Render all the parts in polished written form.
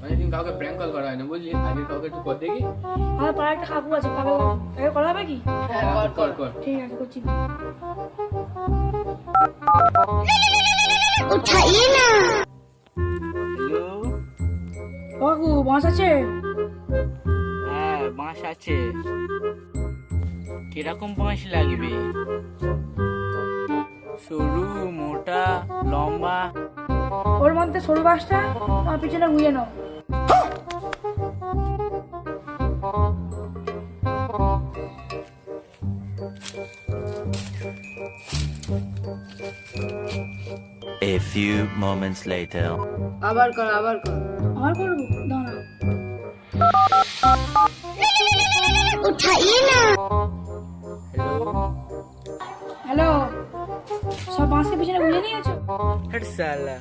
অনেকদিন কাউকে prank call করা হয় না বুঝলি, আগে কাউকে একটু কর দেখি। আমার পাড়ায় একটা কাকু আছে, পাগল কাকু, তাকে করা হবে কি? হ্যাঁ কর কর। ঠিক আছে, করছি। হ্যালো। কাকু বাঁশ আছে? হ্যাঁ বাঁশ আছে। কিরকম বাঁশ লাগবে? সরু, মোটা, লম্বা? ওর মধ্যে সরু বাঁশটা আমার পিছনে গুঁজে নাও। A few moments later. আবার কর আবার কর। আমার করবো, দাঁড়া। হ্যালো। হ্যালো, সব বাঁশের পিছনে গুঁজে নিয়েছো? হ্যাঁ সালা।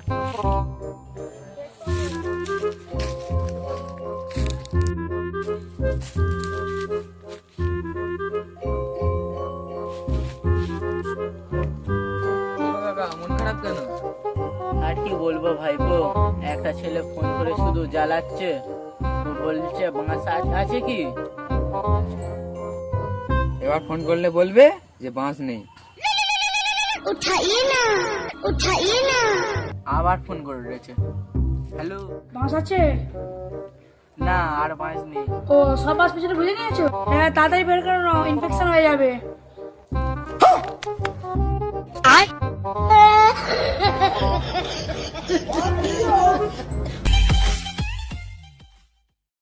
কাকা মন খারাপ কেন? আর কি বলবো ভাইপো, একটা ছেলে ফোন করে শুধু জ্বালাচ্ছে, ও বলছে বাঁশ আছে কি? এবার ফোন করলে বলবে যে বাঁশ নেই। আবার ফোন করে রয়েছে। হ্যালো। বাঁশ আছে? না আর বাঁশ নেই। ও, সব বাঁশ পিছনে গুঁজে নিয়েছো? হ্যাঁ তাড়াতাড়ি বের করো না, ইনফেকশন হয়ে যাবে। আয়